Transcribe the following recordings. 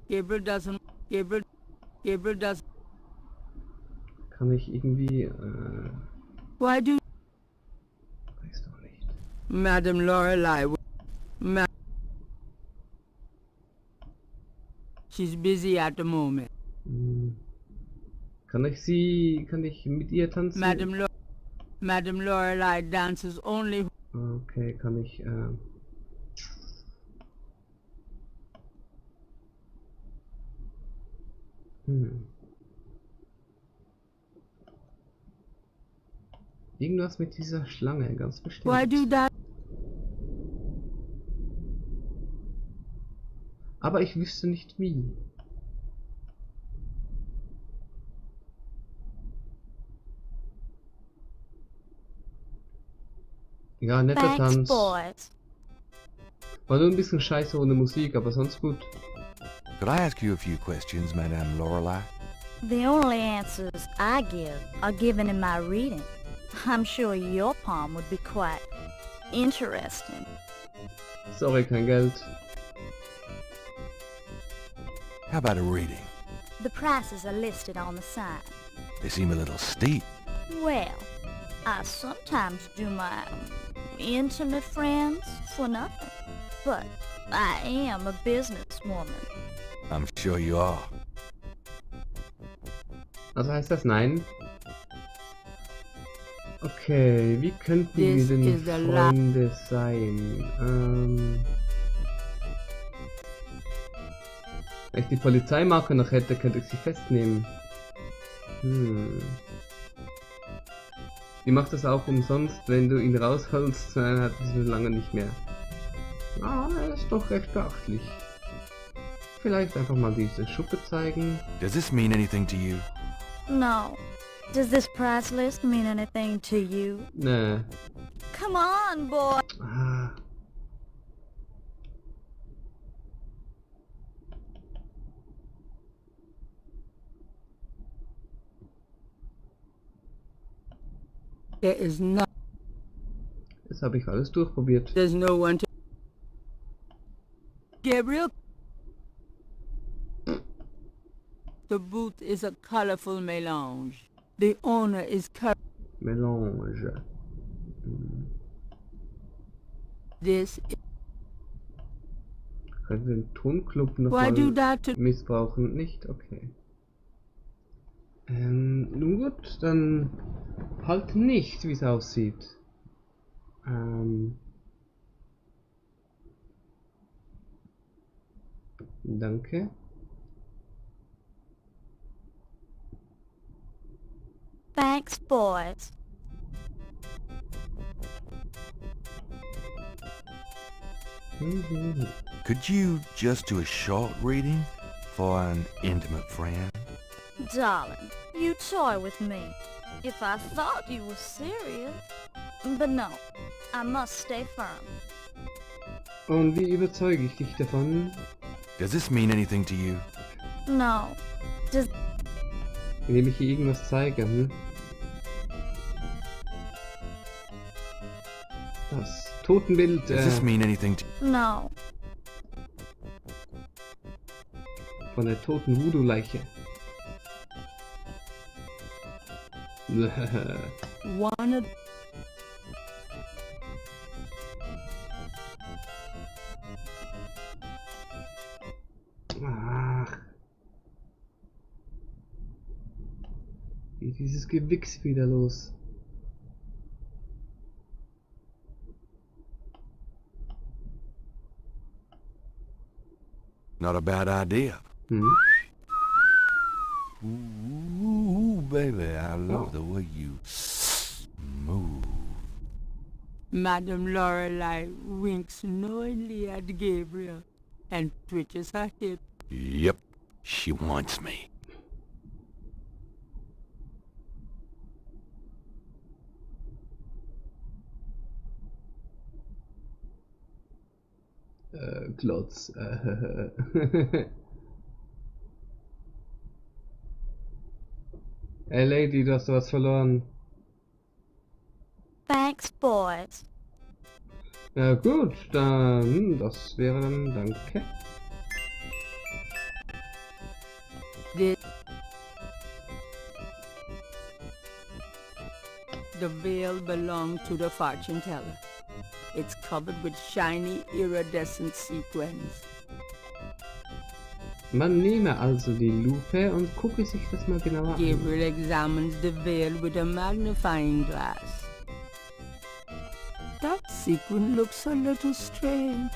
Gabriel doesn't. Gabriel doesn't. Kann ich irgendwie, Why do weiß doch nicht. Madame Lorelei? She's busy at the moment. Hm. Kann ich mit ihr tanzen? Madame Lorelei dances only. Okay, kann ich, Irgendwas mit dieser Schlange, ganz bestimmt. Why do that? Aber ich wüsste nicht wie. Ja, netter Tanz. Boys. War nur ein bisschen scheiße ohne Musik, aber sonst gut. Could I ask you a few questions, Madame Lorelei? The only answers I give are given in my reading. I'm sure your palm would be quite interesting. Sorry, kein Geld. How about a reading? The prices are listed on the sign. They seem a little steep. Well, I sometimes do my intimate friends for nothing. But I am a businesswoman. I'm sure you are. Also heißt das nein? Okay, wie könnten wir denn Freunde sein? Wenn ich die Polizeimarke noch hätte, könnte ich sie festnehmen. Die macht das auch umsonst, wenn du ihn rausholst, dann hat sie schon lange nicht mehr. Ah, er ist doch recht beachtlich. Vielleicht einfach mal diese Schuppe zeigen. Does this mean anything to you? No. Does this price list mean anything to you? Nee. Come on, boy. Ah. There is no. Das habe ich alles durchprobiert. There's no one to. Gabriel. The booth is a colorful melange. The owner is Melange. This. Können wir den Tonclub noch Why do mal that? missbrauchen? Nicht? Okay. Nun gut, dann halt nicht, wie es aussieht. Danke. Thanks, boys. Could you just do a short reading for an intimate friend? Darling, you toy with me. If I thought you were serious. But no, I must stay firm. Und wie überzeuge ich dich davon? Does this mean anything to you? No. Does Indem ich hier irgendwas zeige, Das Totenbild, Does this mean anything to No. von der toten Voodoo-Leiche. One of. Ach. Wie ist dieses Gewichs wieder los? Not a bad idea. Ooh, baby, I love the way you move. Madame Lorelei winks knowingly at Gabriel and twitches her hip. Yep, she wants me. Klotz. Hey Lady, du hast was verloren. Thanks, boys. Ja gut, dann, das wäre dann, danke. The veil belonged to the fortune teller. It's covered with shiny, iridescent sequins. Man nehme also die Lupe und gucke sich das mal genauer an. Gabriel examines the veil with a magnifying glass. That sequin looks a little strange.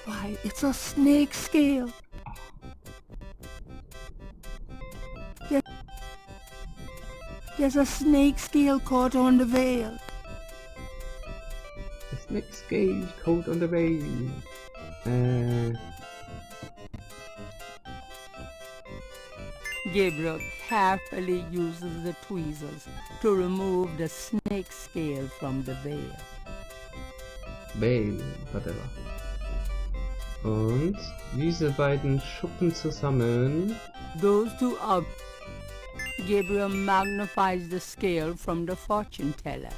Why, it's a snake scale. There's a snake scale caught on the veil. The snake scale caught on the veil. Gabriel carefully uses the tweezers to remove the snake scale from the veil. Veil, whatever. Und diese beiden Schuppen zusammen. Those two are... Gabriel magnifies the scale from the fortune teller.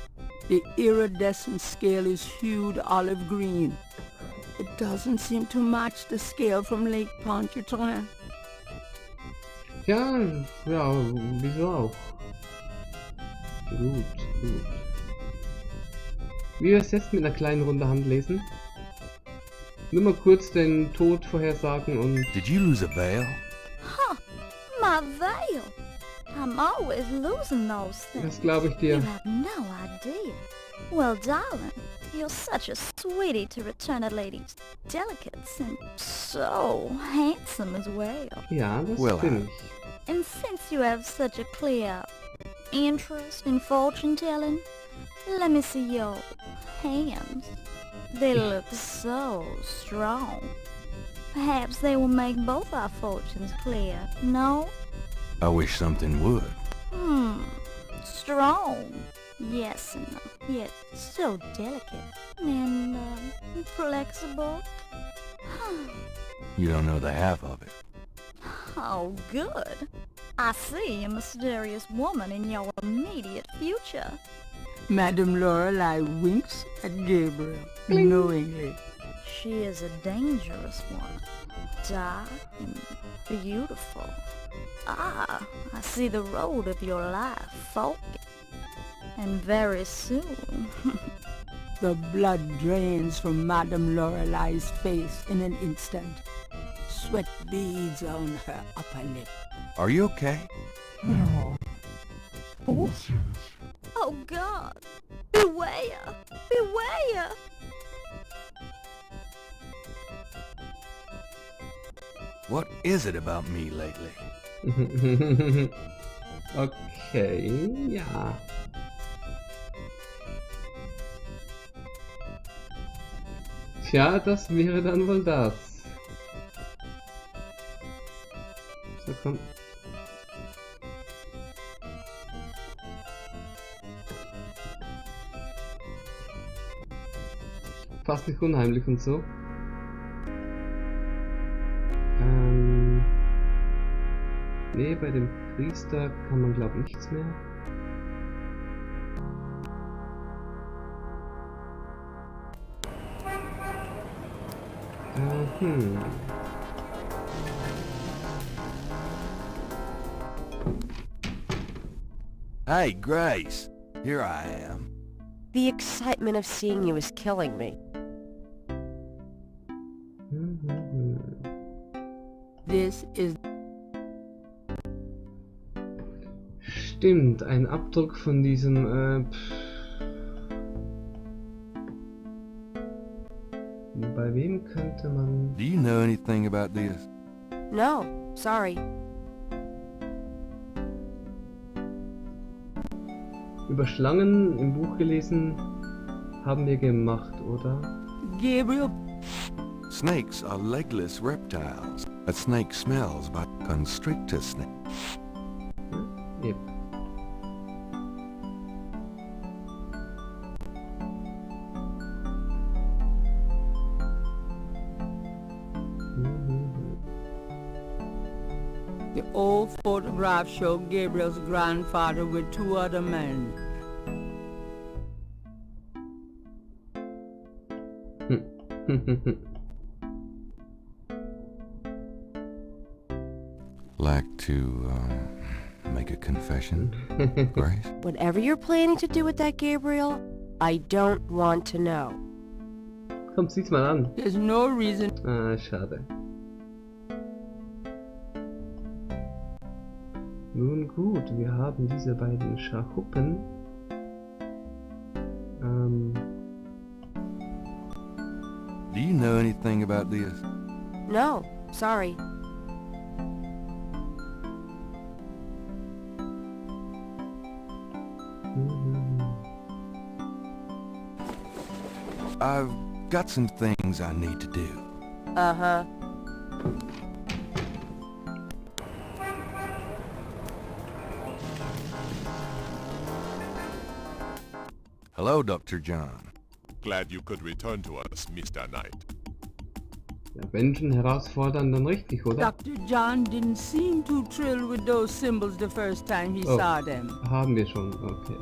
The iridescent scale is hued olive green. It doesn't seem to match the scale from Lake Pontchartrain. Ja, wieso auch? Gut. Wie wir es jetzt mit einer kleinen Runde Hand lesen. Nur mal kurz den Tod vorhersagen und... Did you lose a veil? Huh, my veil. I'm always losing those things. Das glaube ich You dir. have no idea. Well, darling, you're such a sweetie to return a lady's delicates and so handsome as well. Ja, das Well, bin ich. And since you have such a clear interest in fortune telling, let me see your hands. They look so strong. Perhaps they will make both our fortunes clear, no? I wish something would. Strong. Yes, and yet so delicate and flexible. You don't know the half of it. Oh, good. I see a mysterious woman in your immediate future. Madame Lorelei winks at Gabriel knowingly. She is a dangerous one, dark and beautiful. Ah, I see the road of your life forking. And very soon... The blood drains from Madame Lorelei's face in an instant. Sweat beads on her upper lip. Are you okay? Oh God! Beware! Beware! What is it about me lately? Okay, ja. Tja, das wäre dann wohl das. So, komm. Fast nicht unheimlich und so. Nee, bei dem Priester kann man glaube ich nichts mehr. Hey, Grace. Here I am. The excitement of seeing you is killing me. This is... Stimmt, ein Abdruck von diesem bei wem könnte man... Do you know anything about this? No, sorry. Über Schlangen im Buch gelesen haben wir gemacht, oder? Gabriel... Snakes are legless reptiles. A snake smells but constrictor snake. Yep. The old photographs show Gabriel's grandfather with two other men. Like to make a confession, Grace? Whatever you're planning to do with that, Gabriel, I don't want to know. Komm, zieh's mal an. There's no reason. Ah, schade. Nun gut, wir haben diese beiden Schachuppen. Do you know anything about this? No, sorry. I've got some things I need to do. Uh-huh. Hello, Dr. John. Glad you could return to us, Mr. Knight. Ja, wenn schon herausfordern, dann richtig, oder? Dr. John didn't seem too thrilled with those symbols the first time he saw them. Haben wir schon, okay.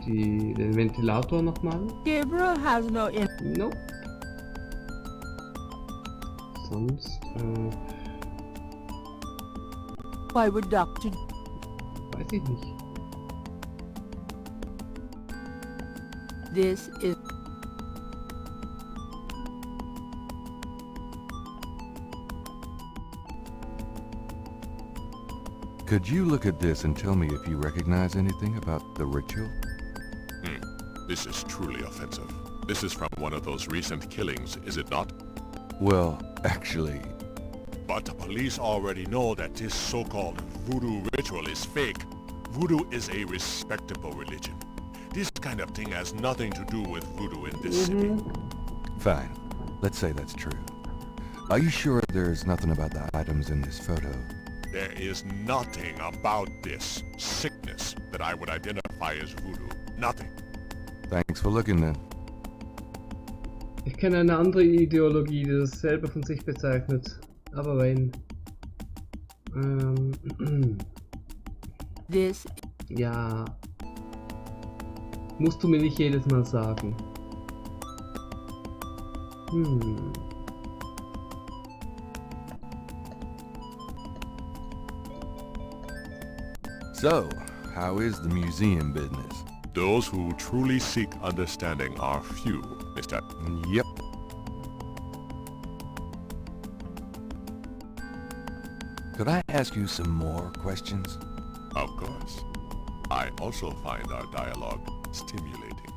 Den Ventilator nochmal? Gabriel has no Nope. Sonst, Why would Dr. weiß ich nicht. This is... Could you look at this and tell me if you recognize anything about the ritual? This is truly offensive. This is from one of those recent killings, is it not? Well, actually, But the police already know that this so-called voodoo ritual is fake. Voodoo is a respectable religion. This kind of thing has nothing to do with voodoo in this city. fine. Let's say that's true. Are you sure there's nothing about the items in this photo? There is nothing about this sickness that I would identify as voodoo. Nothing. Thanks for looking then. Ich kenne eine andere Ideologie, die dasselbe von sich bezeichnet. Aber wenn... This... Ja... Musst du mir nicht jedes Mal sagen. So, how is the museum business? Those who truly seek understanding are few, Mr. Yep. Could I ask you some more questions? Of course. I also find our dialogue stimulating.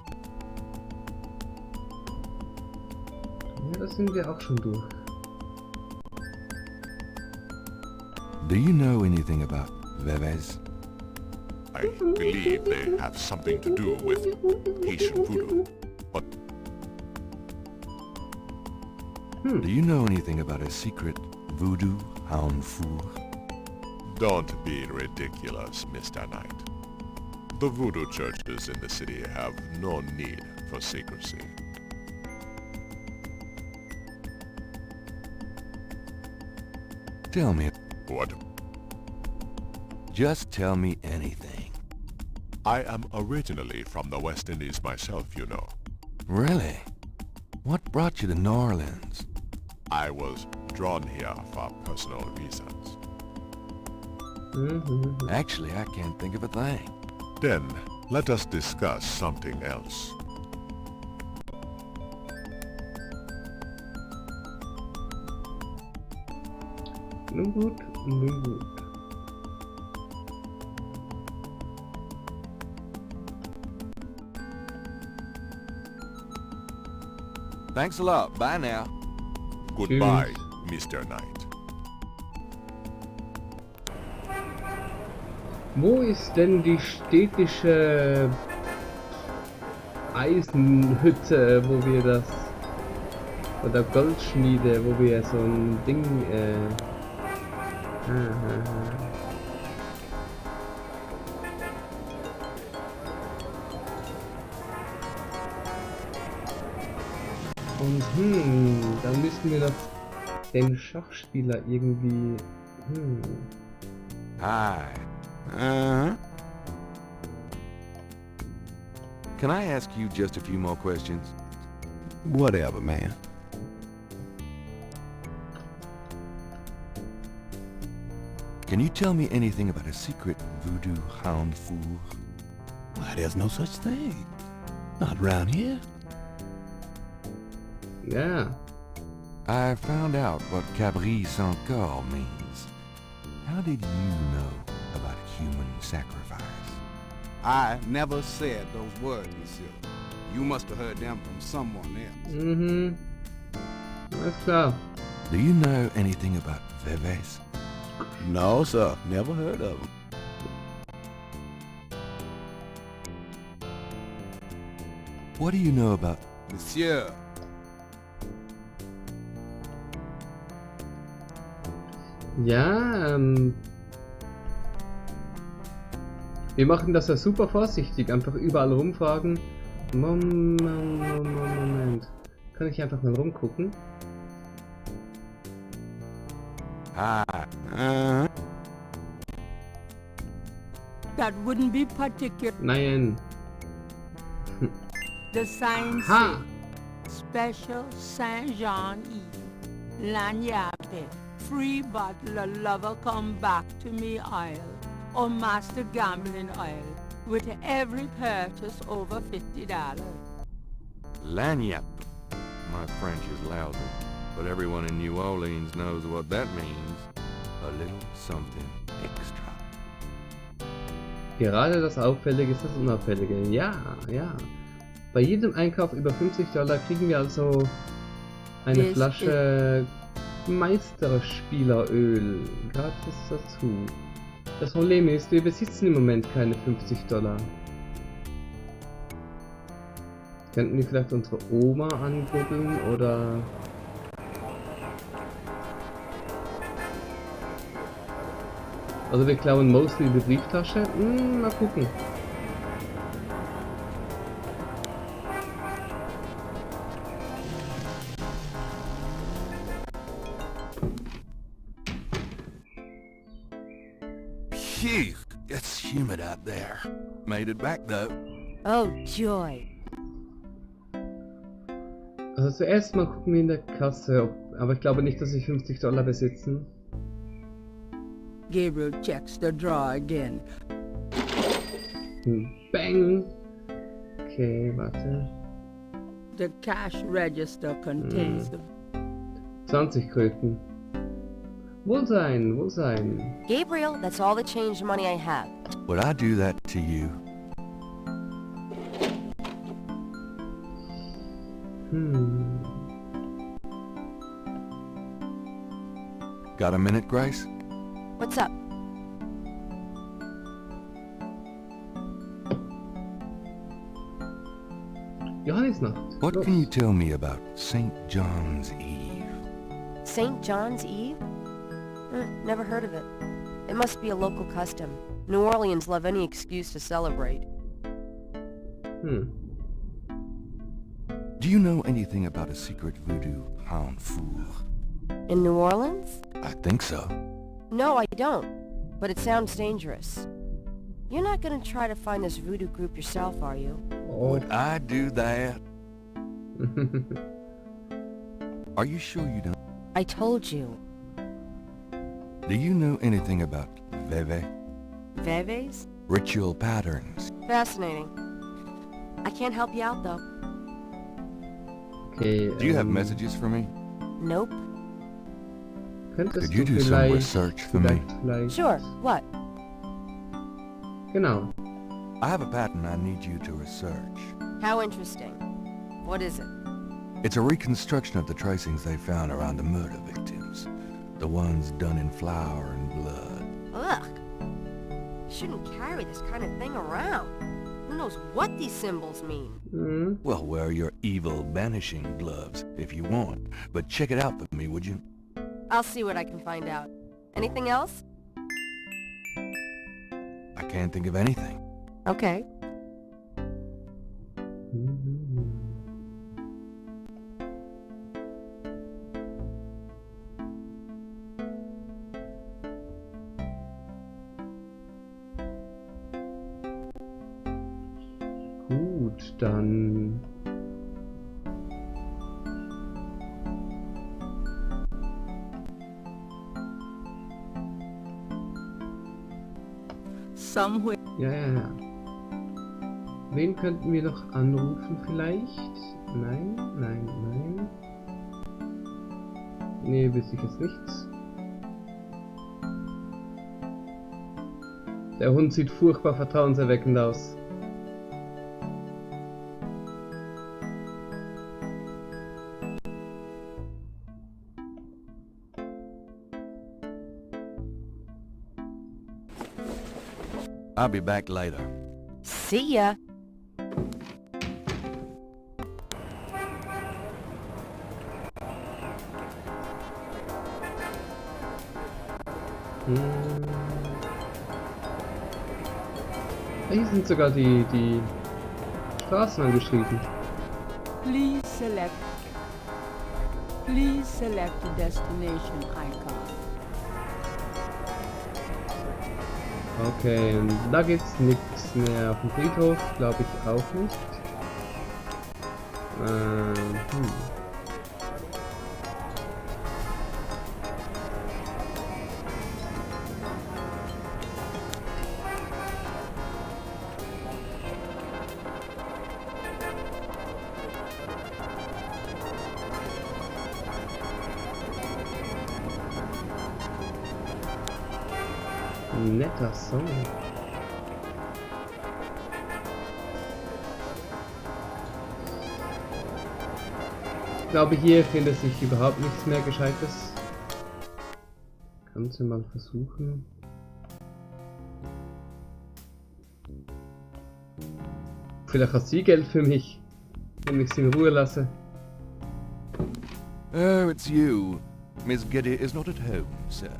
Ja, das sind wir auch schon durch. Do you know anything about Veves? I believe they have something to do with Haitian voodoo. But Do you know anything about a secret voodoo hound four? don't be ridiculous, Mr. Knight. The voodoo churches in the city have no need for secrecy. Tell me. What? Just tell me anything. I am originally from the West Indies myself, you know. Really? What brought you to New Orleans? I was drawn here for personal reasons. Actually, I can't think of a thing. Then, let us discuss something else. Nun gut, nun gut. Thanks a lot. Bye now. Goodbye, Mr. Knight. Wo ist denn die städtische Eisenhütte, wo wir das... Oder Goldschmiede, wo wir so ein Ding... Und dann müssen wir doch den Schachspieler irgendwie... Hi. Uh-huh. Can I ask you just a few more questions? Whatever, man. Can you tell me anything about a secret voodoo hound fool? Why, there's no such thing. Not around here. Ja. I found out what Cabri sans corps means. How did you know about human sacrifice? I never said those words, monsieur. You must have heard them from someone else. Mhm. Alles klar. Do you know anything about Veves? No, sir. Never heard of them. What do you know about... Monsieur, Ja, wir machen das ja super vorsichtig. Einfach überall rumfragen. Moment. Kann ich einfach mal rumgucken? Ah, That wouldn't be particular. Nein. The sign Ha! says Special Saint Jean Eve. Lagnappe. Free bottle of lover come back to me oil. Or master gambling oil. With every purchase over $50. Lagniappe. My French is lousy, but everyone in New Orleans knows what that means. A little something extra. Gerade das Auffällige ist das Unauffällige. Ja, ja. Bei jedem Einkauf über $50 kriegen wir also eine Yes, Flasche Meisterspieleröl gratis dazu. Das Problem ist, wir besitzen im Moment keine $50. Könnten wir vielleicht unsere Oma angucken oder... Also wir klauen mostly die Brieftasche. Mal gucken. Phew, it's humid out there. Made it back though. Oh, joy. Also zuerst mal gucken wir in der Kasse, aber ich glaube nicht, dass sie $50 besitzen. Gabriel checks the drawer again. Bang! Okay, warte. The cash register contains the 20 Kröten. Wohlsein, Wohlsein. Gabriel, that's all the change money I have. Would I do that to you? Got a minute, Grace? What's up? Johannisnacht. What Los. can you tell me about St. John's Eve? St. John's Eve? Never heard of it. It must be a local custom. New Orleans love any excuse to celebrate. Do you know anything about a secret voodoo hound fool? In New Orleans? I think so. No, I don't. But it sounds dangerous. You're not gonna try to find this voodoo group yourself, are you? Oh. Would I do that? Are you sure you don't? I told you. Do you know anything about Veve? Veves? Ritual patterns? Fascinating. I can't help you out, though. Okay, Do you have messages for me? Nope. Könntest Could you du do some vielleicht, research for me? vielleicht... Sure, what? Genau. I have a pattern I need you to research. How interesting. What is it? It's a reconstruction of the tracings they found around the murder victims. The ones done in flour and blood. Ugh. You shouldn't carry this kind of thing around. Who knows what these symbols mean? Well, wear your evil banishing gloves if you want, but check it out for me, would you? I'll see what I can find out. Anything else? I can't think of anything. Okay. Gut, dann... somewhere. Ja, ja, ja. Wen könnten wir noch anrufen vielleicht? Nein, nein, nein. Nee, wüsste ich jetzt nichts. Der Hund sieht furchtbar vertrauenserweckend aus. I'll be back later. See ya. Hier sind sogar die Straßen angeschrieben. Please select the destination icon. Okay, und da gibt's nichts mehr auf dem Friedhof, glaube ich auch nicht. Netter Song. Ich glaube, hier findet sich überhaupt nichts mehr Gescheites. Kannst du mal versuchen. Vielleicht hat sie Geld für mich, wenn ich sie in Ruhe lasse. Oh, it's you. Miss Giddy is not at home, sir.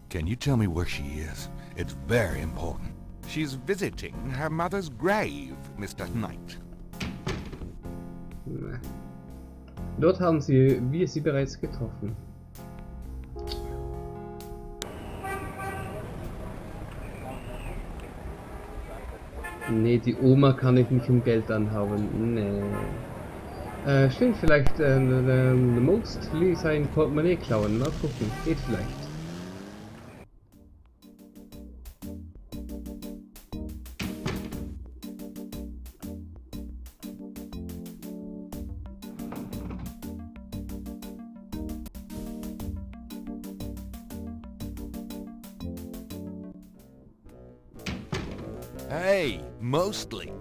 Can you tell me where she is? It's very important. She's visiting her mother's grave, Mr. Knight. Dort haben wir sie bereits getroffen. Nee, die Oma kann ich nicht um Geld anhauen. Nee. Stimmt, vielleicht Most will sein Portemonnaie klauen. Mal gucken, geht vielleicht. Hey, mostly.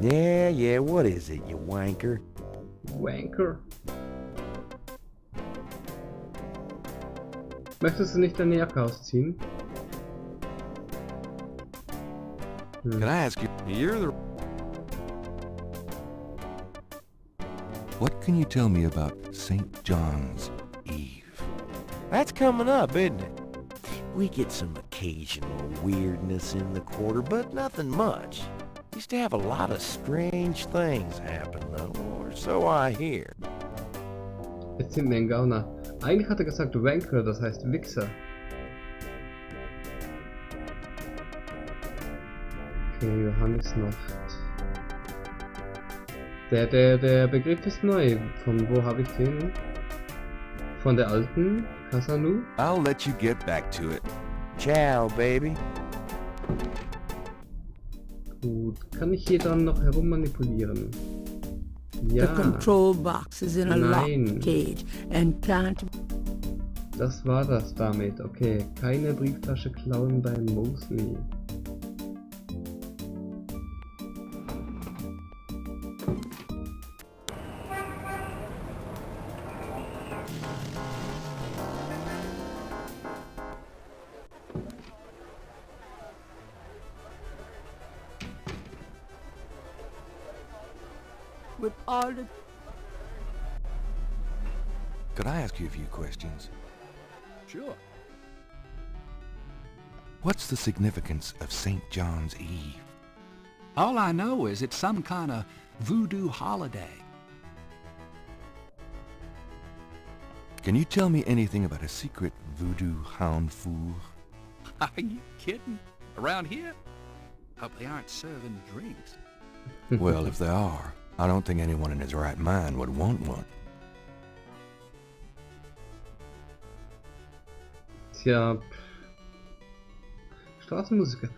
Yeah, what is it, you wanker? Wanker. Möchtest du nicht deine Jacke ausziehen? Can I ask you, you're the... What can you tell me about St. John's Eve? That's coming up, isn't it? We get some occasional weirdness in the quarter, but nothing much. Used to have a lot of strange things happen, though, or so I hear. Jetzt sind wir in Gauner. Eigentlich hat er gesagt Wanker, das heißt Wichser. Okay, Johannesnacht. Der Begriff ist neu. Von wo habe ich den? Von der alten Kasanu? I'll let you get back to it. Ciao, baby. Gut, kann ich hier dran noch herum manipulieren? Ja. The control box is in a Nein. locked cage and can't. Das war das damit. Okay, keine Brieftasche klauen bei Mosley. With all the Could I ask you a few questions? Sure. What's the significance of St. John's Eve? All I know is it's some kind of voodoo holiday. Can you tell me anything about a secret voodoo hound fool? Are you kidding? Around here? Hope they aren't serving drinks. Well, if they are, I don't think anyone in his right mind would want one. Tja. Straßenmusiker.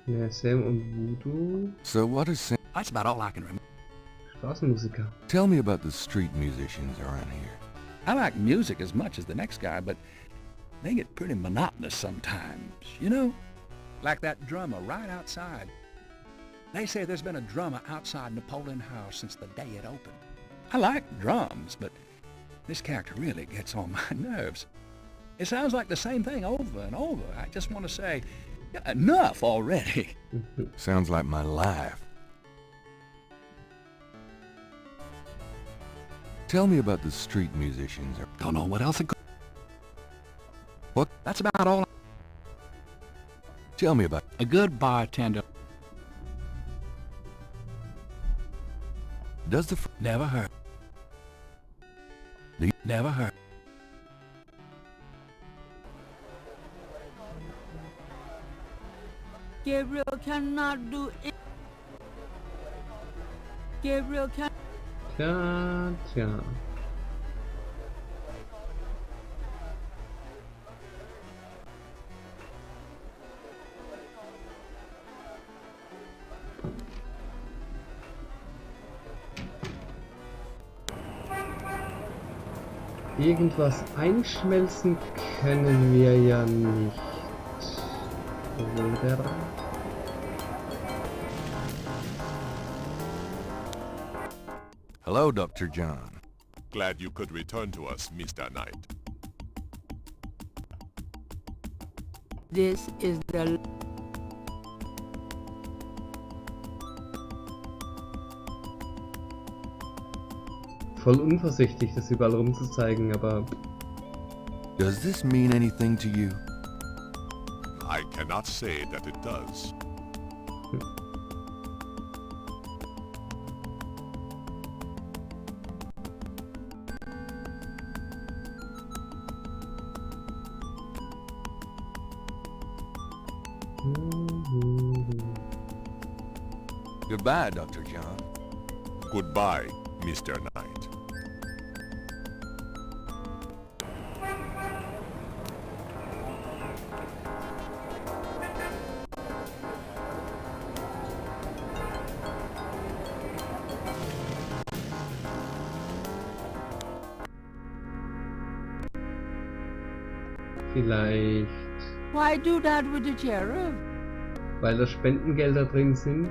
Ja, Sam und Voodoo. So what is Sam? That's about all I can remember. Straßenmusiker. Tell me about the street musicians around here. I like music as much as the next guy, but they get pretty monotonous sometimes, you know? Like that drummer right outside. They say there's been a drummer outside Napoleon House since the day it opened. I like drums, but this character really gets on my nerves. It sounds like the same thing over and over. I just want to say, enough already. Sounds like my life. Tell me about the street musicians. Don't know what else it could. What? That's about all. Tell me about... A good bartender. Does the... Never heard. Never heard. Gabriel cannot do it. Gabriel can. Tja, tja. Irgendwas einschmelzen können wir ja nicht. Oder? Hello, Dr. John. Glad you could return to us, Mr. Knight. This is the. Voll unvorsichtig, das überall rumzuzeigen, aber... Does this mean anything to you? I cannot say that it does. Goodbye, Dr. John. Goodbye, Mr. Knight. Vielleicht... Why do that with the sheriff? Weil da Spendengelder drin sind.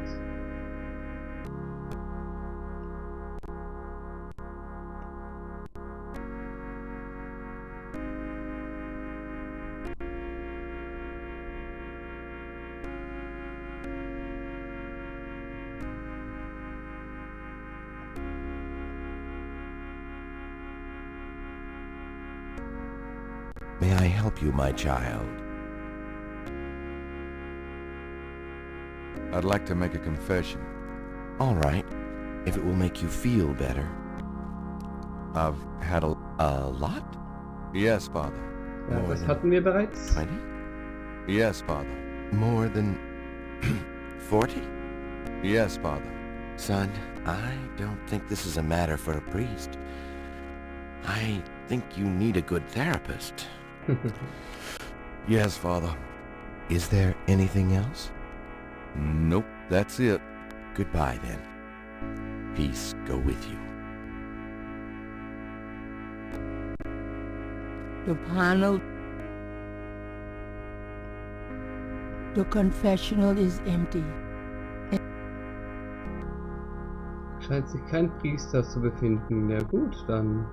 May I help you, my child? I'd like to make a confession. All right, if it will make you feel better. I've had a... A lot? Yes, Father. Ja, More das than hatten wir bereits. 20? Yes, Father. More than 40? Yes, Father. Son, I don't think this is a matter for a priest. I think you need a good therapist. Yes, Father. Is there anything else? Nope, that's it. Goodbye, then. Peace go with you. The panel. The confessional is empty. Scheint sich kein Priester zu befinden. Ja gut, dann...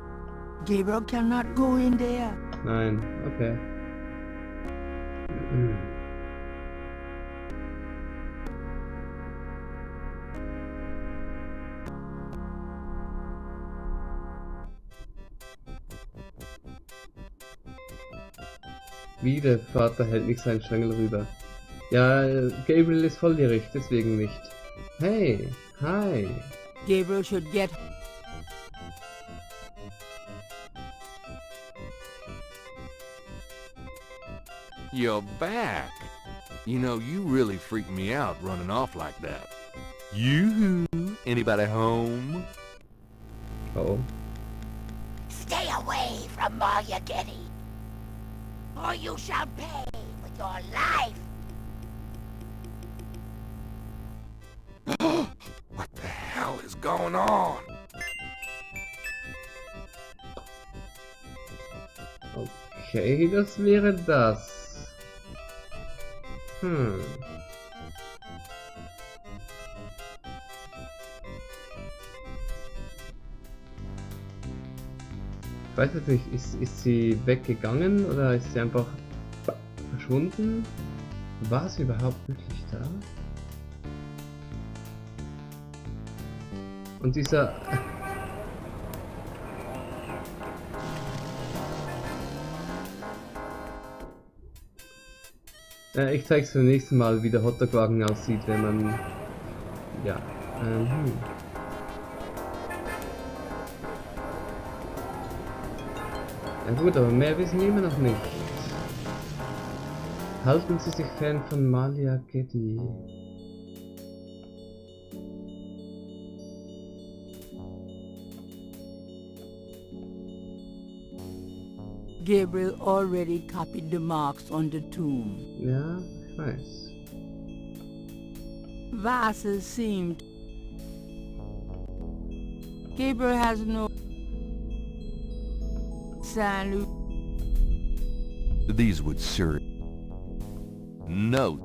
Gabriel cannot go in there. Nein, okay. Wie, der Vater hält nicht seinen Schwengel rüber. Ja, Gabriel ist volljährig, deswegen nicht. Hey, hi. Gabriel should get. You're back. You know, you really freaked me out running off like that. Yoo-hoo! Anybody home? Oh. Stay away from Maryagetti, or you shall pay with your life. What the hell is going on? Okay, das wäre das. Ich weiß jetzt nicht, ist sie weggegangen oder ist sie einfach verschwunden? War sie überhaupt wirklich da? Und dieser... ich zeig's beim nächsten Mal, wie der Hotdog-Wagen aussieht, wenn man... Ja. Ja gut, aber mehr wissen wir immer noch nicht. Halten Sie sich fern von Malia Getty. Gabriel already copied the marks on the tomb. Ja, ich weiß. Vases seemed... Gabriel has no... Salut. These would serve. No,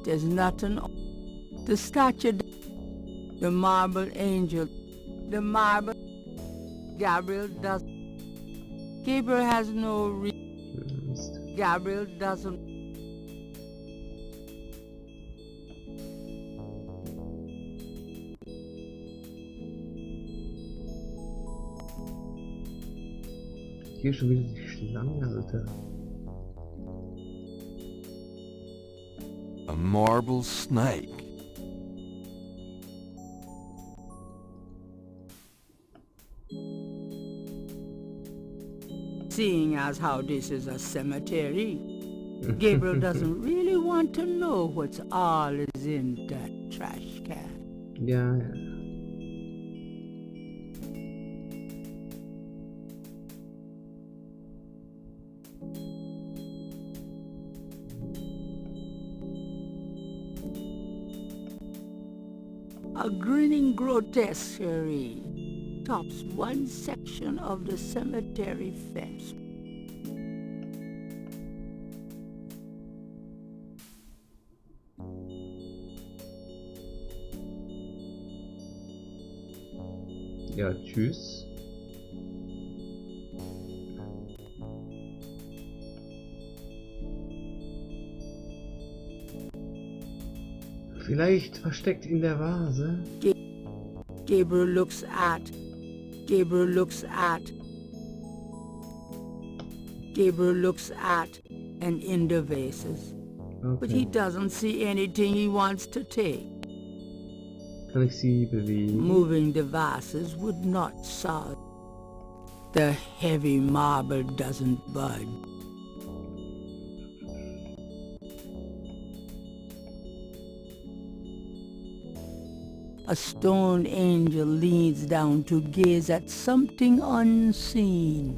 There's nothing... The statue... The marble angel... The marble... Gabriel does... Gabriel has no Gabriel doesn't... Hier schon wieder die Schlange, Alter. a marble snake. Seeing as how this is a cemetery, Gabriel doesn't really want to know what's all is in that trash can. Ja, ja. A grinning grotesquerie tops one section of the cemetery fence. Ja, tschüss. Vielleicht versteckt in der Vase. Gabriel looks at and in the vases. Okay. But he doesn't see anything he wants to take. Kann ich sie bewegen? Moving the vases would not solve. The heavy marble doesn't budge. A stone angel leans down to gaze at something unseen.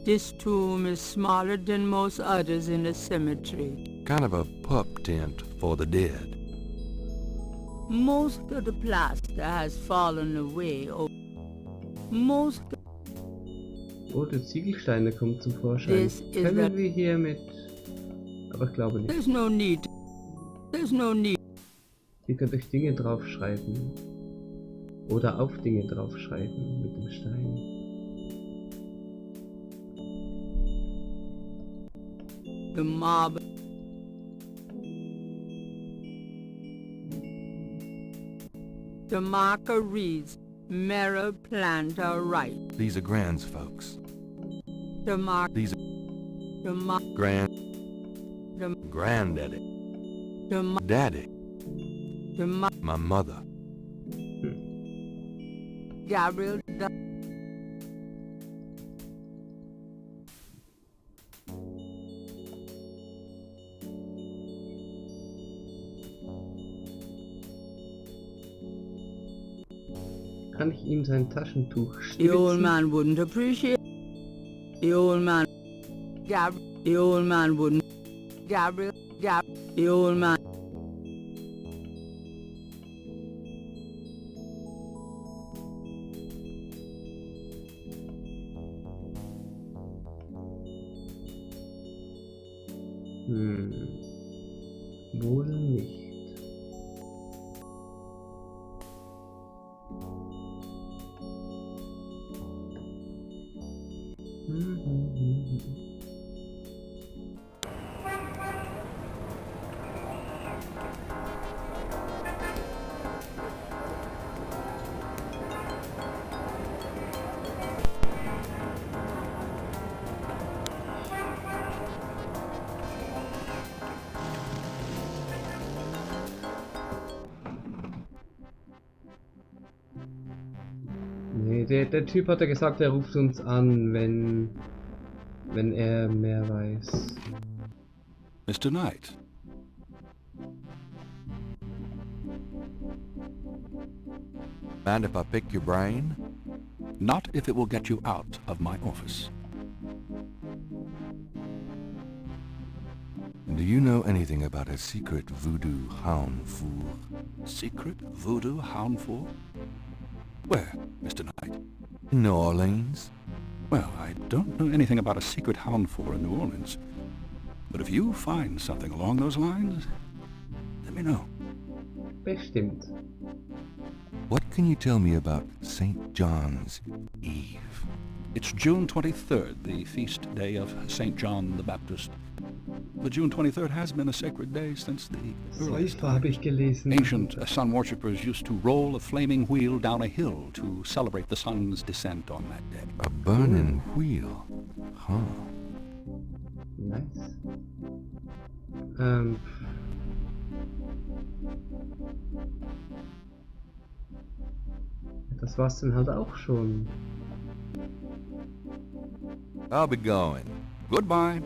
This tomb is smaller than most others in the cemetery. Kind of a pup tent for the dead. Most of the plaster has fallen away. Most... Rote Ziegelsteine kommen zum Vorschein. This is Können wir hier mit... Aber ich glaube nicht. There's no need. Ihr könnt euch Dinge draufschreiben. Oder auf Dinge draufschreiben mit dem Stein. The marble. The marker reads, Mera Planta Right. These are Grand's folks. The mark. These are The mark. Granddaddy. The mark. Daddy. The mark. My mother. Gabriel. Kann ich ihm sein Taschentuch The old stibitzen? man wouldn't appreciate. The old man. The old man wouldn't. Gabriel. The old man. Wohl nicht. Nee, der Typ hat ja gesagt, er ruft uns an, wenn er mehr weiß. Mr. Knight. Mind if I pick your brain? Not if it will get you out of my office. Do you know anything about a secret voodoo houndfool? Secret voodoo houndfool? Where, Mr. Knight? In New Orleans? Well, I don't know anything about a secret houndfool in New Orleans. But if you find something along those lines, let me know. Bestimmt. What can you tell me about St. John's Eve? It's June 23rd, the feast day of St. John the Baptist. But June 23rd has been a sacred day since the earliest Säufer habe ich gelesen. Ancient sun worshippers used to roll a flaming wheel down a hill to celebrate the sun's descent on that day. A burning wheel? Huh. Nice. Das war's dann halt auch schon. I'll be going. Goodbye.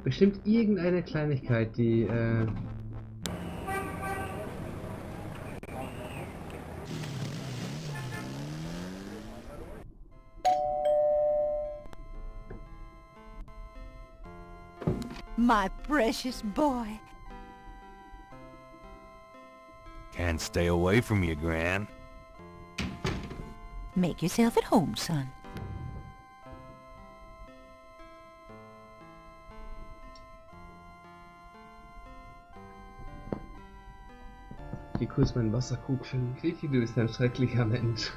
Bestimmt irgendeine Kleinigkeit, die My precious boy. Can't stay away from you, Gran. Make yourself at home, son. Wie cool ist mein Wasserkugeln? Kiki, du bist ein schrecklicher Mensch.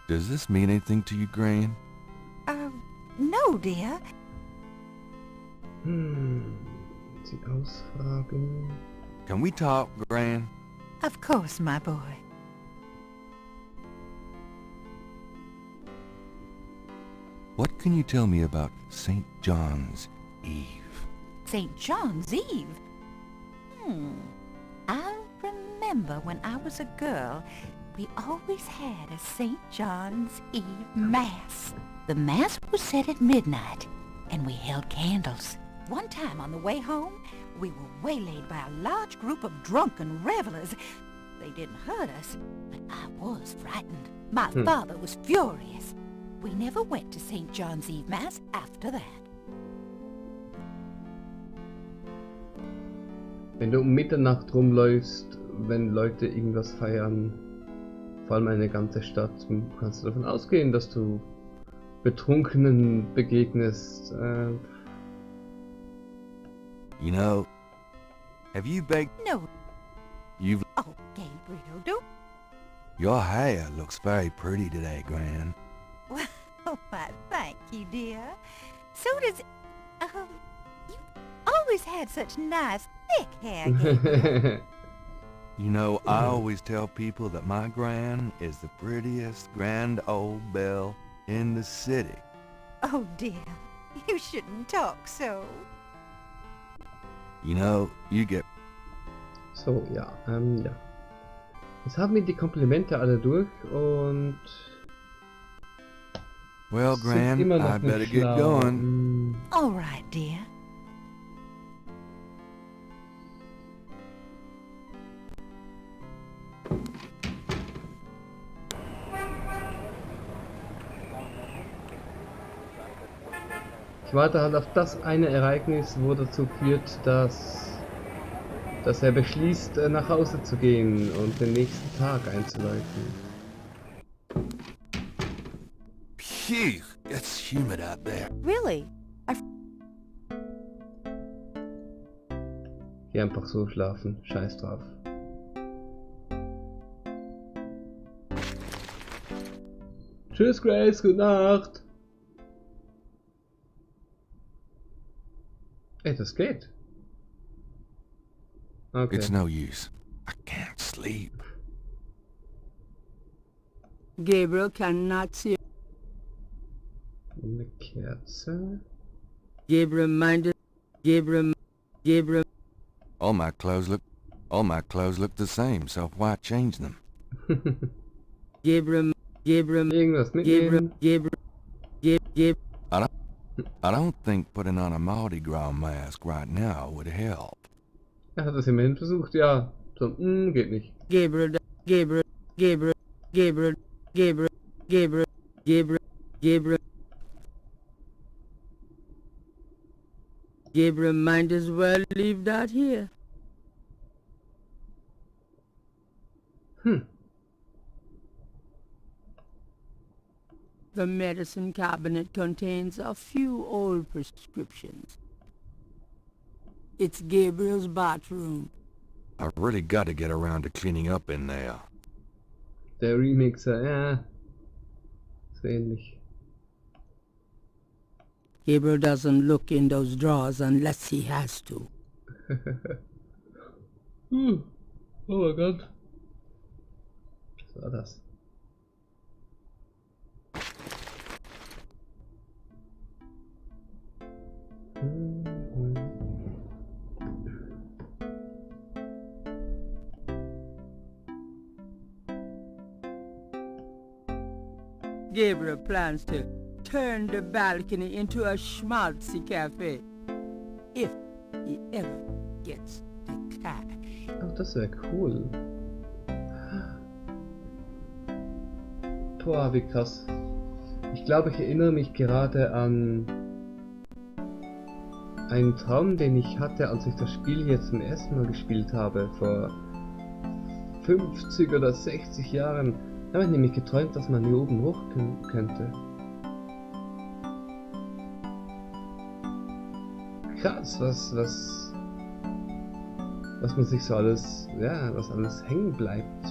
Does this mean anything to you, Gran? No, dear. Sie ausfragen. Can we talk, Gran? Of course, my boy. What can you tell me about St. John's Eve? St. John's Eve? I remember when I was a girl, we always had a St. John's Eve Mass. The Mass was said at midnight, and we held candles. One time on the way home, we were waylaid by a large group of drunken revelers. They didn't hurt us, but I was frightened. My father was furious. We never went to St. John's Eve Mass after that. Wenn du um Mitternacht rumläufst, wenn Leute irgendwas feiern, vor allem eine ganze Stadt, kannst du davon ausgehen, dass du Betrunkenen begegnest. You know, have you baked... No. You've... Oh, Gabriel, don't... Your hair looks very pretty today, Gran. Well, why, thank you, dear. So does... you always had such nice, thick hair, Gabriel. You know, I always tell people that my Gran is the prettiest grand old belle in the city. Oh, dear. You shouldn't talk so. You know, you get... So, ja, ja. Jetzt haben wir die Komplimente alle durch und Well, sind Gran, immer noch I better nicht get schlau. going. All right, dear. Ich warte halt auf das eine Ereignis, wo dazu führt, dass er beschließt, nach Hause zu gehen und den nächsten Tag einzuleiten. Phew, it's humid out there. Really? Geh einfach so schlafen, scheiß drauf. Tschüss Grace, gute Nacht. Ey, das geht. Okay. It's no use. I can't sleep. Gabriel cannot see. Eine Kerze. Gabriel minded. Gabriel. All my clothes look the same, so why change them? Gabriel. Irgendwas mitnehmen. I don't think putting on a Mardi Gras mask right now would help. Er hat das immerhin versucht, ja. So, geht nicht. Gabriel. Gabriel might as well leave that here. The medicine cabinet contains a few old prescriptions. It's Gabriel's bathroom. I really got to get around to cleaning up in there. Der Remixer, ja. Ist ähnlich. Gabriel doesn't look in those drawers unless he has to. Oh mein Gott. Was war das? Gabriel plans to turn the balcony into a schmaltzy cafe. If he ever gets the cash. Ach, das wäre cool. Boah, wie krass. Ich glaube, ich erinnere mich gerade an einen Traum, den ich hatte, als ich das Spiel hier zum ersten Mal gespielt habe, vor 50 oder 60 Jahren. Da habe ich nämlich geträumt, dass man hier oben hoch könnte. Krass, was man sich so alles, ja, was alles hängen bleibt.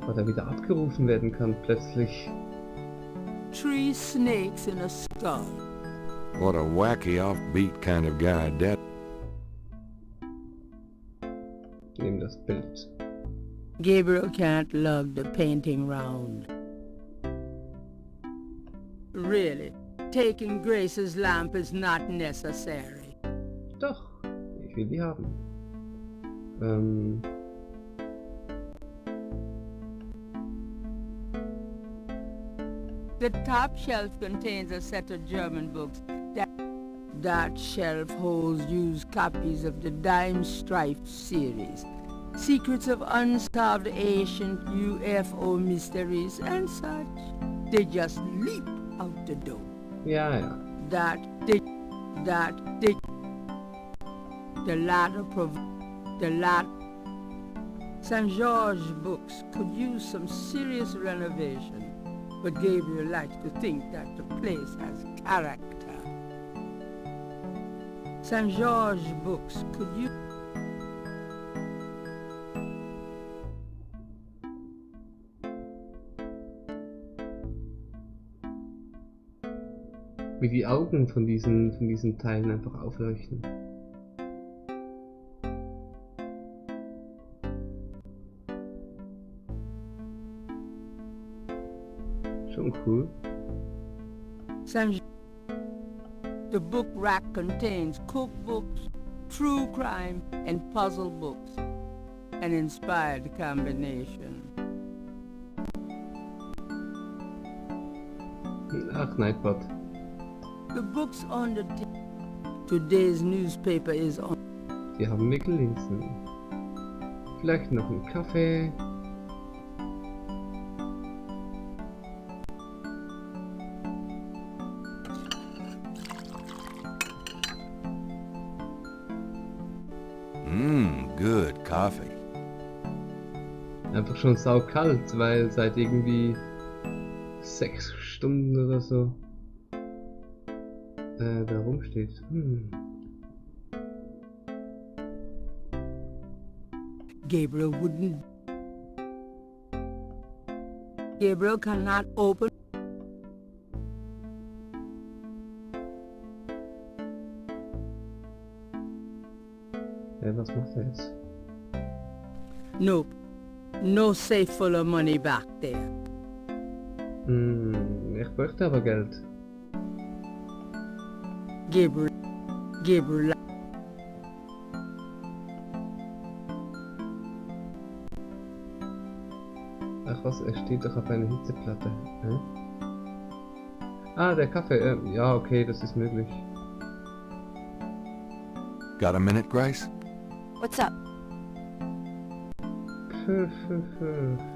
Oder wieder abgerufen werden kann plötzlich. 3 snakes in a skull. What a wacky offbeat kind of guy that. Nimm das Bild. Gabriel can't lug the painting round. Really, taking Grace's lamp is not necessary. Doch, ich will die haben. The top shelf contains a set of German books. That shelf holds used copies of the Dime Strife series, secrets of unsolved ancient UFO mysteries and such. They just leap out the door. Ja, ja. The latter St. George books could use some serious renovation, but Gabriel likes to think that the place has character. St. George books could use... Wie die Augen von diesen Teilen einfach aufleuchten. Schon cool. The book rack contains cookbooks, true crime, and puzzle books. An inspired combination. Ach, Nightbot. The books on the today's newspaper is on. Die haben wir gelesen. Vielleicht noch einen Kaffee. Good coffee. Einfach schon saukalt, weil seit irgendwie 6 Stunden oder so da rumsteht. Gabriel wouldn't. Gabriel cannot open. Was macht er jetzt? Nope. No safe full of money back there. Ich bräuchte aber Geld. Gabriel. Ach was, er steht doch auf einer Hitzeplatte. Hä? Ah, der Kaffee. Ja, okay, das ist möglich. Got a minute, Grace? What's up?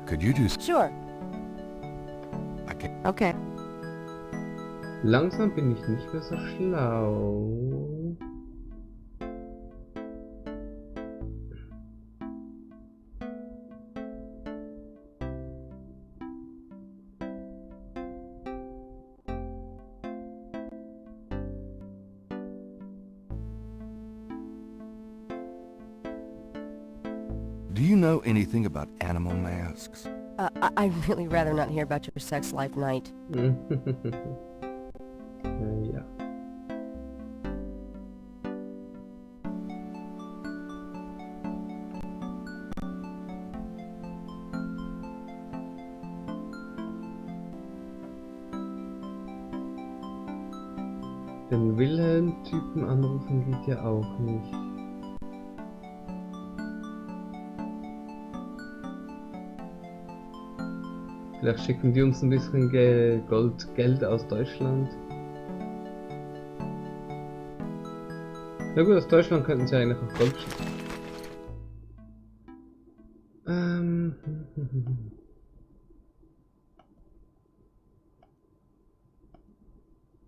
Could you do... Sure. I can't... Okay. Langsam bin ich nicht mehr so schlau. Do you know anything about animal masks? I'd really rather not hear about your sex life, Knight. Ja. Den Wilhelm-Typen anrufen geht ja auch nicht. Vielleicht schicken die uns ein bisschen Geld aus Deutschland. Na gut, aus Deutschland könnten sie eigentlich auch Gold schicken.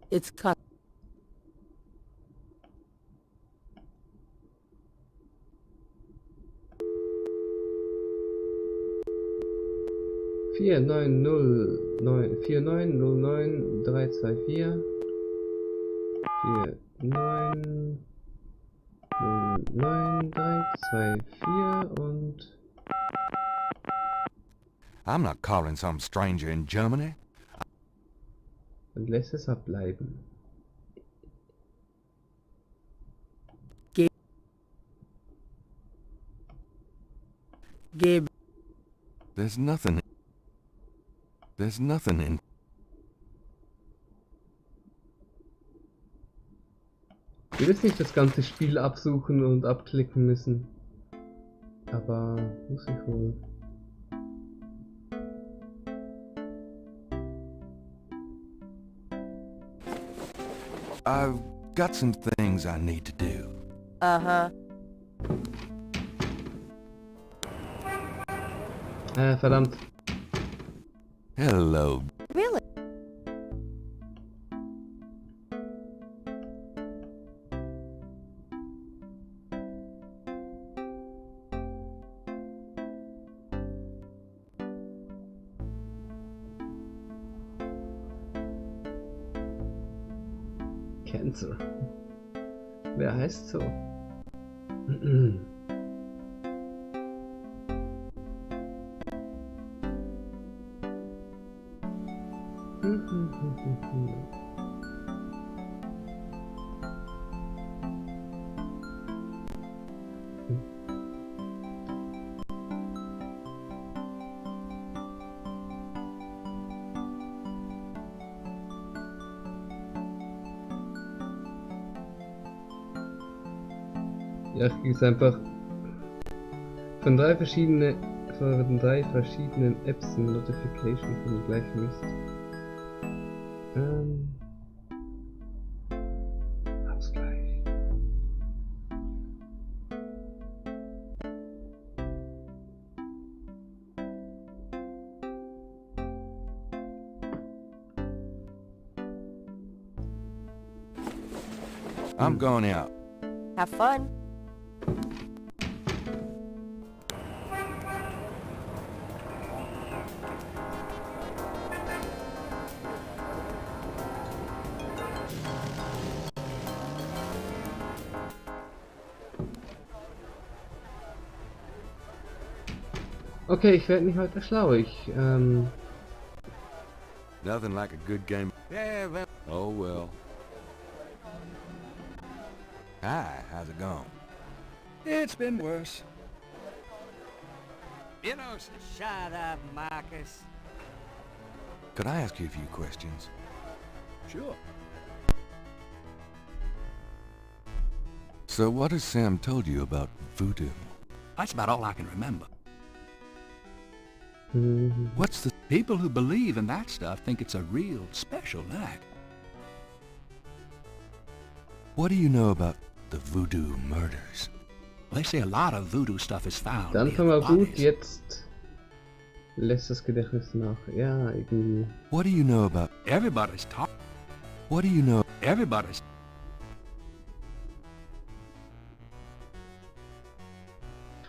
It's cut. Vier neun null neun 324 4909324 und I'm not calling some stranger in Germany. lässt es abbleiben. Gabe. There's nothing in... Ich will jetzt nicht das ganze Spiel absuchen und abklicken müssen. Aber muss ich wohl. I've got some things I need to do. Uh-huh. Verdammt. Hello. Really? Cancer. Wer heißt so? Ja, ich kriege es einfach von drei verschiedenen Apps eine Notification für den gleichen Mist. Hab's gleich. I'm going out. Have fun. Okay, ich werde mich heute schlau. Nothing like a good game. Yeah, well. Oh well. Hi, how's it going? It's been worse. You know, shut up, Marcus. Could I ask you a few questions? Sure. So what has Sam told you about voodoo? That's about all I can remember. What's the... People who believe in that stuff think it's a real special night. What do you know about the voodoo murders? They say a lot of voodoo stuff is found Dann near fangen wir gut, bodies. jetzt lässt das Gedächtnis nach. Ja, irgendwie. What do you know about... Everybody's talking. What do you know... Everybody's...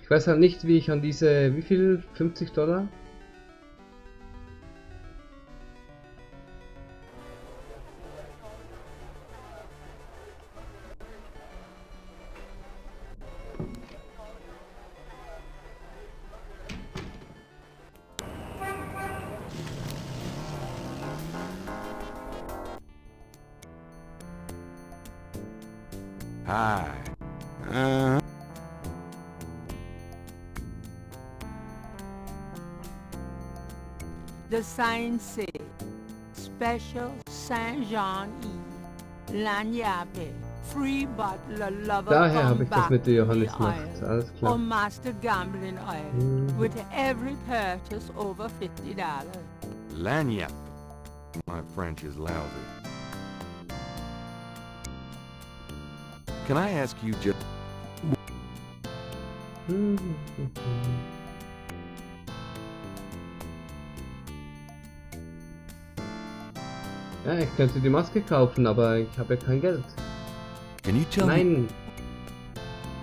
Ich weiß halt nicht, wie ich an diese, wie viel? $50? Hi. The signs say, Special Saint Jean Eve, Lagnappe, Free Butler Lover Daher habe come ich das back mit der to the Johannisnacht. Isle, Alles or klar. Master Gambling Oil, with every purchase over $50. Lagniappe. My French is lousy. Can I ask you just... Ja, ich könnte die Maske kaufen, aber ich habe ja kein Geld. Can you tell me... Nein.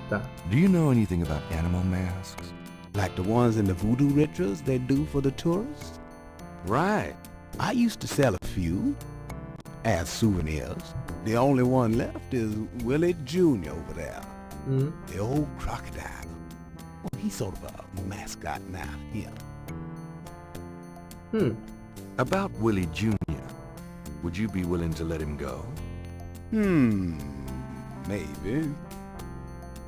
Da. Do you know anything about animal masks? Like the ones in the voodoo rituals they do for the tourists? Right. I used to sell a few as souvenirs. The only one left is Willie Jr. over there. The old crocodile. Well, he's sort of a mascot now, yeah. About Willie Jr., would you be willing to let him go? Maybe.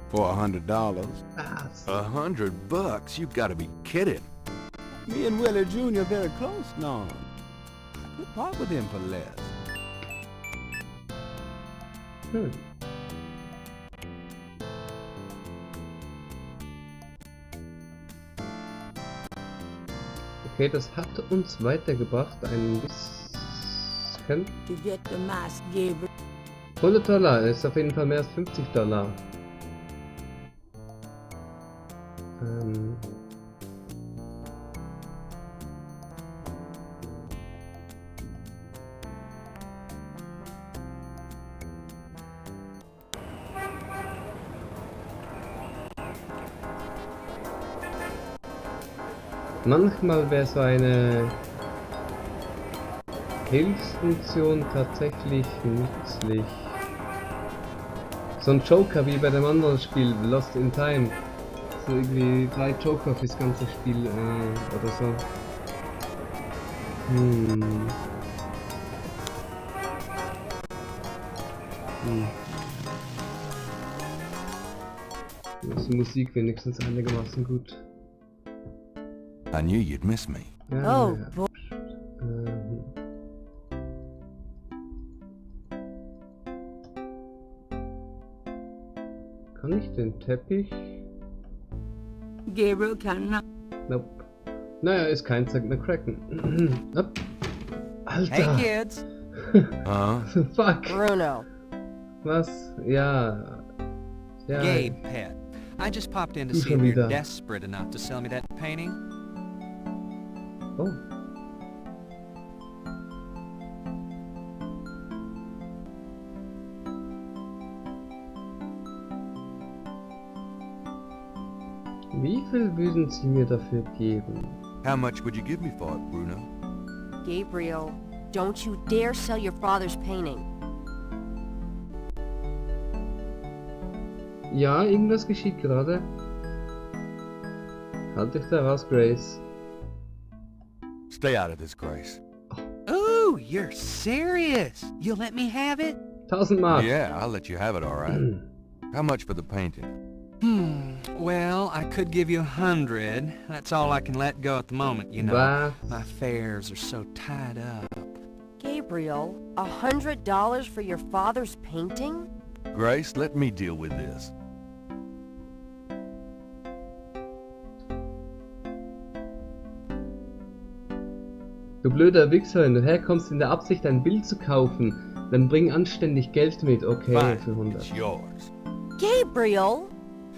For $100. $100? You've got to be kidding. Me and Willie Jr. very close now. I could part with him for less. Okay, das hat uns weitergebracht, ein bisschen. To get the mask, Gabriel. $100 ist auf jeden Fall mehr als $50. Manchmal wäre so eine Hilfsfunktion tatsächlich nützlich. So ein Joker wie bei dem anderen Spiel, Lost in Time. So irgendwie 3 Joker fürs ganze Spiel oder so. Ist die Musik wenigstens einigermaßen gut. I knew you'd miss me. Ja, Oh, ja. boy. Kann ich den Teppich? Gabriel cannot. Nope. Naja, ist kein Zack McCracken. Alter! Hey kids, Huh? Fuck. Bruno. Was? Ja. Ja. Gabe, pet. I just popped in to Du see schon if you're wieder. desperate enough to sell me that painting. Oh. Wie viel würden Sie mir dafür geben? How much would you give me for it, Bruno? Gabriel, don't you dare sell your father's painting. Ja, irgendwas geschieht gerade. Halt dich da raus, Grace. Stay out of this, Grace. Ooh, you're serious? You'll let me have it? 1000 Mark. Yeah, I'll let you have it, all right. How much for the painting? Well, I could give you 100. That's all I can let go at the moment, you know. Was? My fares are so tied up. Gabriel, $100 for your father's painting? Grace, let me deal with this. Du blöder Wichser, wenn du herkommst in der Absicht, ein Bild zu kaufen, dann bring anständig Geld mit, okay, Fine, für 100. it's yours. Gabriel!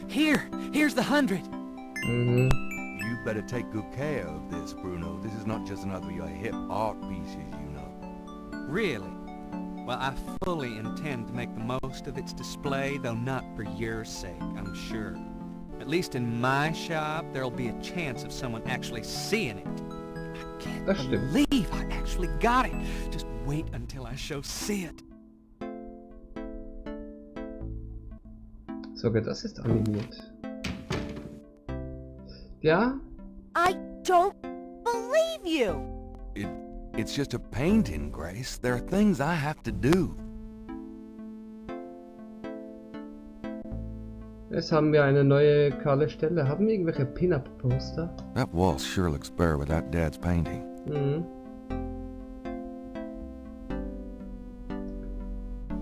Here's the 100. Mhm. You better take good care of this, Bruno. This is not just another of your hip art pieces, you know. Really? Well, I fully intend to make the most of its display, though not for your sake, I'm sure. At least in my shop, there'll be a chance of someone actually seeing it. I can't Das stimmt. believe I actually got it. Just wait until I show Sid. Sogar das ist animiert. Ja? I don't believe you! It's just a painting, Grace. There are things I have to do. Jetzt haben wir eine neue kahle Stelle. Haben wir irgendwelche Pin-Up-Poster? That wall sure looks bare without Dad's painting. Mhm.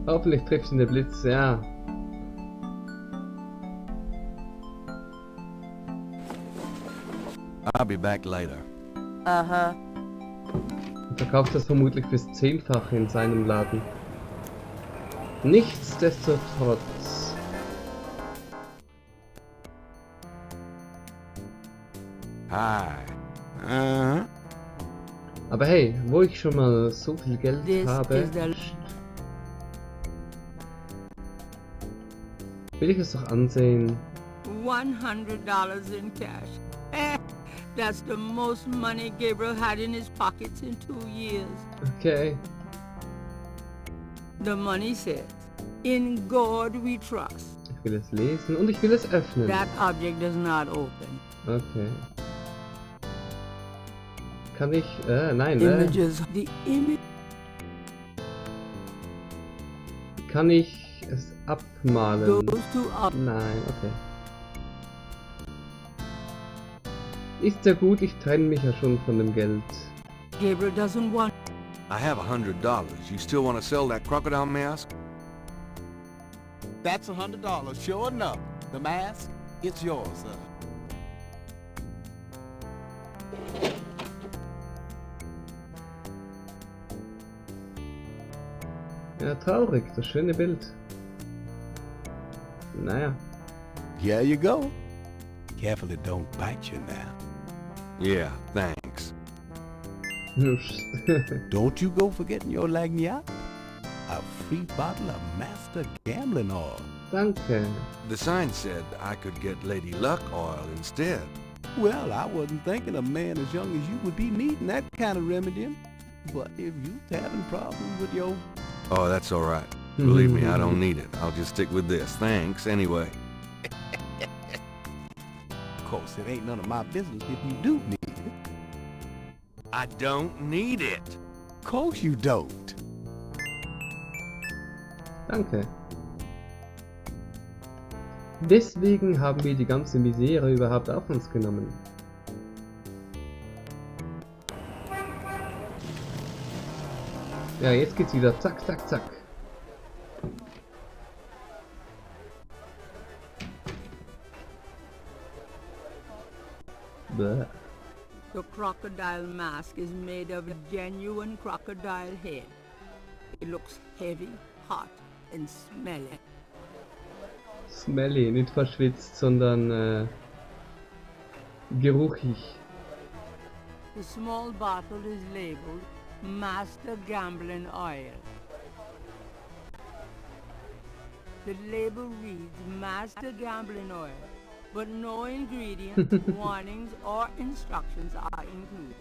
Hoffentlich trifft ihn der Blitz, ja. I'll be back later. Uh-huh. Und verkauft das vermutlich fürs 10-fache in seinem Laden. Nichtsdestotrotz. Hi. Aber hey, wo ich schon mal so viel Geld This habe, is the will ich es doch ansehen. $100 in cash. That's the most money Gabriel had in his pockets in 2 years. Okay. The money says, "In God we trust." Ich will es lesen und ich will es öffnen. That object does not open. Okay. Kann ich, nein, Images, the image. kann ich es abmalen? Goes to up. Nein, okay. Ist ja gut, ich trenne mich ja schon von dem Geld. Gabriel doesn't want. I have $100. You still want to sell that crocodile mask? That's $100, sure enough. The mask, it's yours, sir. Ja, traurig, das schöne Bild. Naja. Here you go. Careful it don't bite you now. Yeah, thanks. Don't you go forgetting your lagniappe. A free bottle of Master Gambling Oil. Danke. The sign said I could get Lady Luck oil instead. Well, I wasn't thinking a man as young as you would be needing that kind of remedy. But if you're having problems with your... Oh, that's all right. Believe me, I don't need it. I'll just stick with this. Thanks, anyway. Of course, it ain't none of my business if you do need it. I don't need it. Of course you don't. Danke. Deswegen haben wir die ganze Misere überhaupt auf uns genommen. Ja, jetzt geht's wieder. Zack, zack, zack. Bäh. The crocodile mask is made of a genuine crocodile head. It looks heavy, hot, and smelly. Smelly, nicht verschwitzt, sondern geruchig. The small bottle is labeled Master Gambling Oil. The label reads Master Gambling Oil, but no ingredients, warnings, or instructions are included.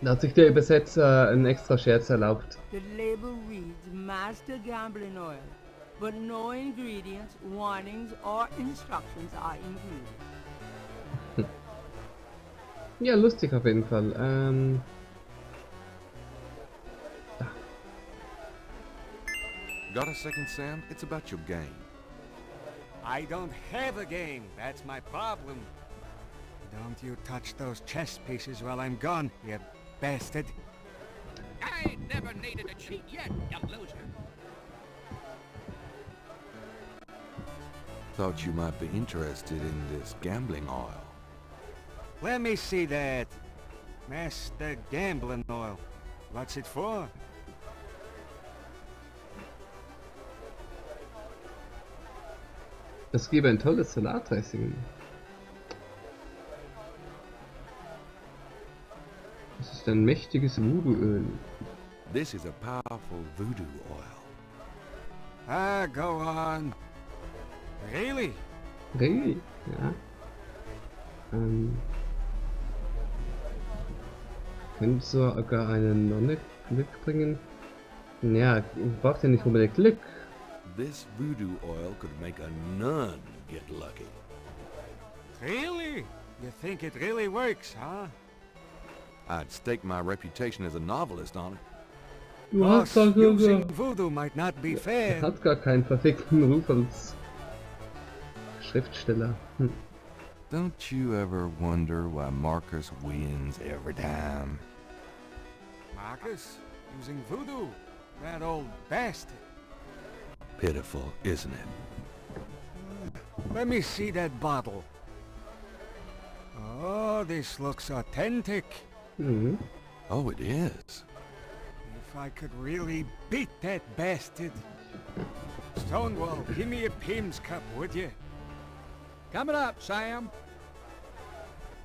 Da hat sich der Übersetzer einen extra Scherz erlaubt. The label reads Master Gambling Oil, but no ingredients, warnings, or instructions are included. Ja, lustig auf jeden Fall. Da. Got a second, Sam? It's about your game. I don't have a game. That's my problem. Don't you touch those chess pieces while I'm gone, you bastard. I ain't never needed a cheat yet, you loser. Thought you might be interested in this gambling oil. Let me see that. Master Gambling Oil. What's it for? Das gäbe ein tolles Salatdressing. Das ist ein mächtiges Voodoo-Öl. This is a powerful voodoo oil. Ah, go on. Really? Really? Ja. Könnte sogar eine Nonne Glück bringen? Ja, braucht ja nicht unbedingt Glück. This voodoo oil could make a nun get lucky. Really? You think it really works, huh? I'd stake my reputation as a novelist on it. Du hast doch Using voodoo might not be Er fair. hat gar keinen perfekten Ruf als Schriftsteller. Don't you ever wonder why Marcus wins every time? Marcus? Using voodoo? That old bastard. Pitiful, isn't it? Let me see that bottle. Oh, this looks authentic. Mhm. Oh, it is. If I could really beat that bastard. Stonewall, give me a Pim's cup, would you? Coming up, Sam.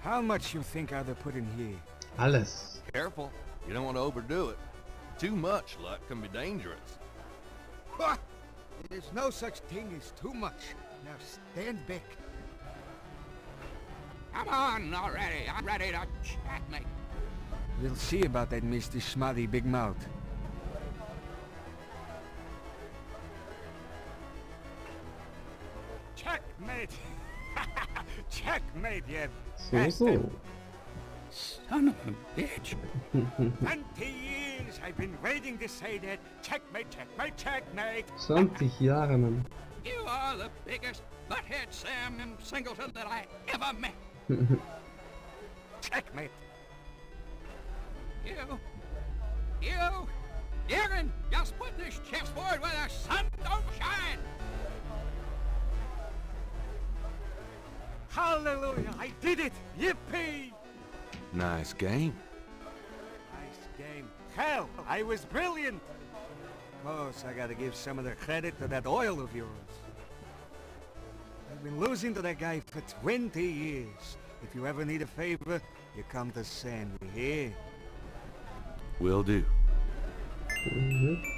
How much you think I'd have put in here? Alles. Careful, you don't want to overdo it. Too much luck can be dangerous. What? There's no such thing as too much. Now stand back. Come on already. I'm ready to checkmate. We'll see about that, Mr. Smutty Big Mouth. Checkmate! Checkmate, you bastard! Son of a bitch. 20 years I've been waiting to say that. Checkmate, checkmate, checkmate! 20 Jahre, Mann. You are the biggest butthead Sam in Singleton that I ever met. Checkmate! You can just put this chessboard where the sun don't shine. Hallelujah! I did it! Yippee! Nice game. Nice game. Hell, I was brilliant! Of course, I gotta give some of the credit to that oil of yours. I've been losing to that guy for 20 years. If you ever need a favor, you come to Sam, you hear? Will do. Mhm.